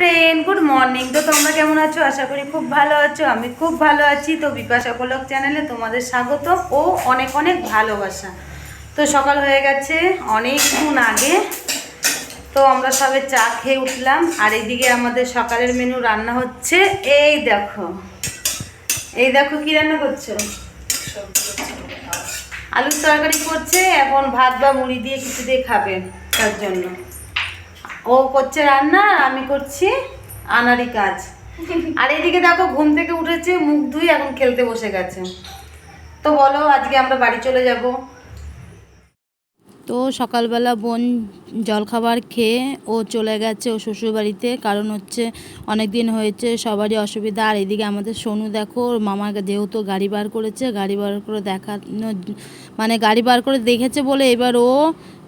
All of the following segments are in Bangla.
Friend good morning. তো তোমরা কেমন আছো? আশা করি খুব ভালো আছো। আমি খুব ভালো আছি। তো বিপাশা পলক চ্যানেলে তোমাদের স্বাগত ও অনেক অনেক ভালোবাসা। তো সকাল হয়ে গেছে অনেকক্ষণ আগে। তো আমরা সবে চা খেয়ে উঠলাম। আর এইদিকে আমাদের সকালের মেনু রান্না হচ্ছে। এই দেখো কি রান্না করছো? আলুর তরকারি করছে। এখন ভাত বা মুড়ি দিয়ে কিছু দিয়ে খাবে, তার জন্য ও করছে রান্না, আমি করছি আনারি কাজ। আর এদিকে দেখো ঘুম থেকে উঠেছে, মুখ ধুই এখন খেলতে বসে গেছে। তো বলো, আজকে আমরা বাড়ি চলে যাব। তো সকালবেলা বোন জলখাবার খেয়ে ও চলে গেছে ও শ্বশুরবাড়িতে, কারণ হচ্ছে অনেক দিন হয়েছে, সবারই অসুবিধা। আর এদিকে আমাদের সোনু দেখো, ওর মামা যেহেতু গাড়ি বার করেছে, গাড়ি বার করে দেখানো মানে গাড়ি বার করে দেখেছে বলে এবার ও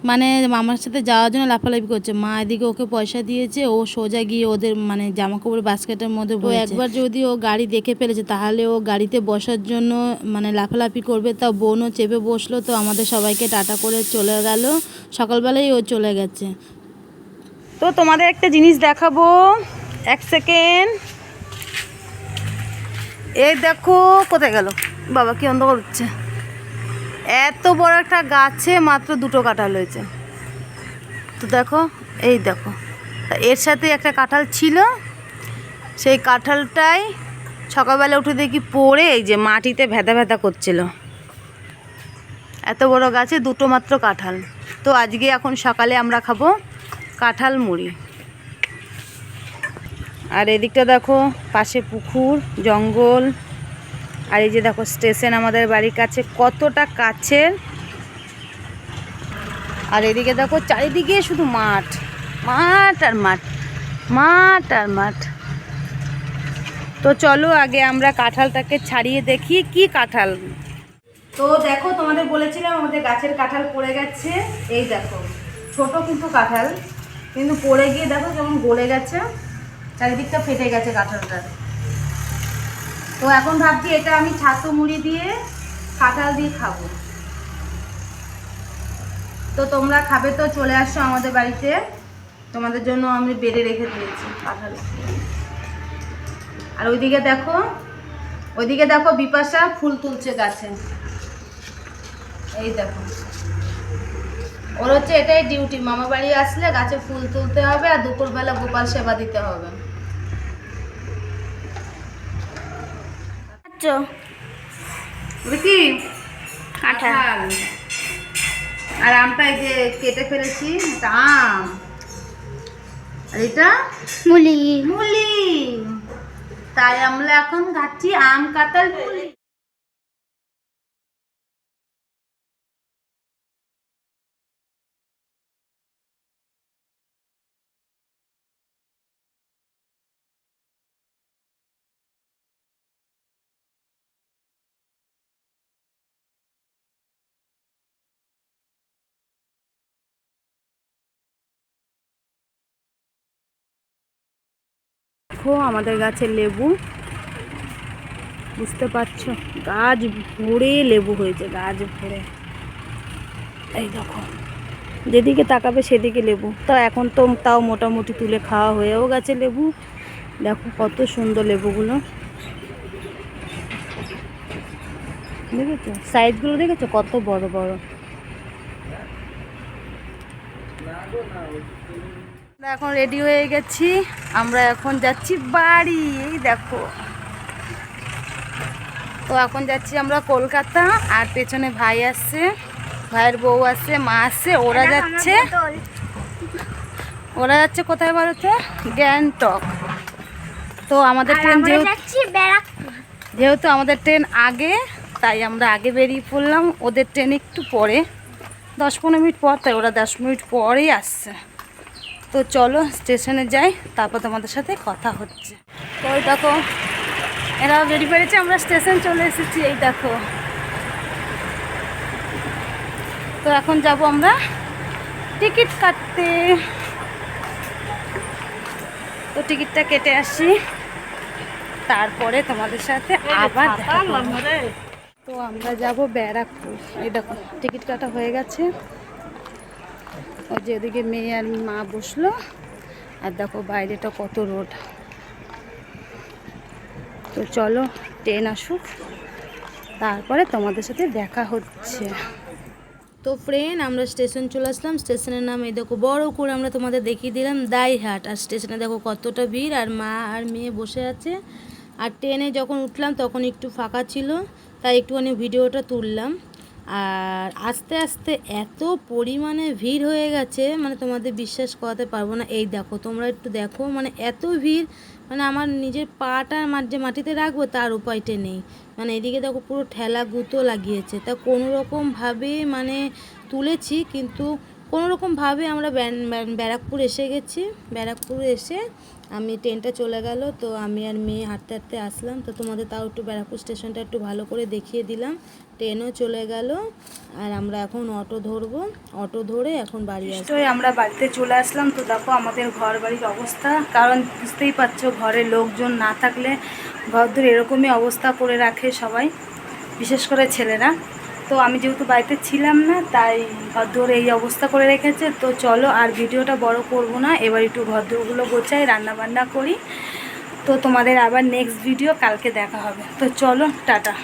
মানে মামার সাথে যাওয়ার জন্য লাফালাফি করছে। মা এদিকে ওকে পয়সা দিয়েছে, ও সোজা গিয়ে ওদের মানে জামাকাপড় বাস্কেটের মধ্যে একবার যদি ও গাড়ি দেখে ফেলেছে তাহলে ও গাড়িতে বসার জন্য মানে লাফালাফি করবে। তা বোনও চেপে বসলো। তো আমাদের সবাইকে টাটা করে চলে গেল, সকালবেলাই ও চলে গেছে। তো তোমাদের একটা জিনিস দেখাবো, এক সেকেন্ড। এই দেখো, কোথায় গেল বাবা, কি অন্ধকার হচ্ছে। এত বড় একটা গাছে মাত্র 2টো কাঁঠাল হয়েছে। তো দেখো, এই দেখো, এর সাথে একটা কাঁঠাল ছিল। সেই কাঁঠালটাই সকালবেলা উঠে দেখি পড়ে এই যে মাটিতে ভেদা ভেদা করছিল। এত বড় গাছে 2টো মাত্র কাঁঠাল। তো আজকে এখন সকালে আমরা খাবো কাঁঠাল মুড়ি। আর এদিকটা দেখো, পাশে পুকুর, জঙ্গল। আর এই যে দেখো স্টেশন আমাদের বাড়ির কাছে, কতটা কাছের। আর এদিকে দেখো চারিদিকে শুধু মাঠ, মাঠ আর মাঠ, মাঠ আর মাঠ। তো চলো আগে আমরা কাঁঠালটাকে ছাড়িয়ে দেখি কি কাঁঠাল। তো দেখো, তোমাদের বলেছিলাম আমাদের গাছের কাঁঠাল পড়ে গেছে। এই দেখো, ছোট কিন্তু কাঁঠাল, কিন্তু পড়ে গিয়ে দেখো কেমন গলে গেছে, চারিদিকটা ফেটে গেছে কাঁঠালটার। তো এখন ভাবছি এটা আমি ছাতু মুড়ি দিয়ে কাঁঠাল দিয়ে খাবো। তো তোমরা খাবে তো চলে আসো আমাদের বাড়িতে, তোমাদের জন্য আমি বেড়ে রেখে দিয়েছি কাঁঠাল। আর ওইদিকে দেখো বিপাশা ফুল তুলছে গাছে। এই দেখো, ওর হচ্ছে এটাই ডিউটি, মামা বাড়ি আসলে গাছে ফুল তুলতে হবে আর দুপুরবেলা গোপাল সেবা দিতে হবে। কি কাঁঠাল। আর আমটা এই যে কেটে ফেলেছি, এটা আম, আর এটা মুলি। মুলি। তাই আমরা এখন খাচ্ছি আম কাঁঠাল মুলি। দেখো আমাদের গাছের লেবু, বুঝতে পারছো, গাছ ভরে লেবু হয়েছে, গাছ ভরে। এই দেখো, যেদিকে তাকাবে সেদিকে লেবু। তো এখন তো তাও মোটামুটি তুলে খাওয়া হয়েও গেছে লেবু। দেখো কত সুন্দর লেবুগুলো, দেখেছো সাইজগুলো, দেখেছো কত বড় বড়। এখন রেডি হয়ে গেছি, আমরা এখন যাচ্ছি বাড়ি। এই দেখো, তো এখন যাচ্ছি আমরা কলকাতা। আর পেছনে ভাই আসছে, ভাইয়ের বউ আসছে, মা আসছে। ওরা যাচ্ছে কোথায় বলো তো? গ্যাংটক। তো আমাদের ট্রেন যেহেতু আমাদের ট্রেন আগে, তাই আমরা আগে বেরিয়ে পড়লাম। ওদের ট্রেন একটু পরে, 10-15 মিনিট পর, তাই ওরা 10 মিনিট পরেই আসছে। তো চলো স্টেশনে যাই, তারপর তোমাদের সাথে কথা হচ্ছে। তো ওই দেখো এরাও বেরিয়ে পড়েছে, আমরা স্টেশন চলে এসেছি। এই দেখো, তো এখন যাব আমরা টিকিট কাটতে। তো টিকিটটা কেটে আসি, তারপরে তোমাদের সাথে আবার দেখা করব। তো আমরা যাব ব্যারাকপুর। এই দেখো টিকিট কাটা হয়ে গেছে। ওই যে ওদিকে মেয়ে আর মা বসলো, আর দেখো বাইরেটা কত রোদ। তো চলো ট্রেন আসুক, তারপরে তোমাদের সাথে দেখা হচ্ছে। তো ফ্রেন্ড, আমরা স্টেশন চলে আসলাম। স্টেশনের নাম এই দেখো বড় করে আমরা তোমাদের দেখিয়ে দিলাম, দাইহাট। আর স্টেশনে দেখো কতটা ভিড়, আর মা আর মেয়ে বসে আছে। আর ট্রেনে যখন উঠলাম তখন একটু ফাঁকা ছিল, তাই একটুখানি ভিডিওটা তুললাম। আর আস্তে আস্তে এত পরিমাণে ভিড় হয়ে গেছে, মানে তোমাদের বিশ্বাস করাতে পারবো না। এই দেখো, তোমরা একটু দেখো, মানে এত ভিড়, মানে আমার নিজের পাটা যে মাটিতে রাখবো তার উপায়টা নেই। মানে এদিকে দেখো পুরো ঠেলা গুঁতো লাগিয়েছে, তা কোনো রকমভাবে মানে তুলেছি, কিন্তু কোনো রকমভাবে আমরা ব্যারাকপুর এসে গেছি। ব্যারাকপুর এসে আমি ট্রেনটা চলে গেল, তো আমি আর মেয়ে হাঁটতে হাঁটতে আসলাম। তো তোমাদের তাও একটু ব্যারাকপুর স্টেশনটা একটু ভালো করে দেখিয়ে দিলাম। ট্রেনও চলে গেল, আর আমরা এখন অটো ধরবো। অটো ধরে এখন বাড়ি আসবো। আমরা বাড়িতে চলে আসলাম। তো দেখো আমাদের ঘর বাড়ির অবস্থা, কারণ বুঝতেই পারছো ঘরে লোকজন না থাকলে ঘরদূর এরকমই অবস্থা করে রাখে সবাই, বিশেষ করে ছেলেরা। তো আমি যেহেতু বাড়িতে ছিলাম না, তাই ঘরদূর এই অবস্থা করে রেখেছে। তো চলো আর ভিডিওটা বড় করব না, এবার একটু ঘরদূরগুলো গোছাই, রান্নাবান্না করি। তো তোমাদের আবার নেক্সট ভিডিও কালকে দেখা হবে। তো চলো টাটা।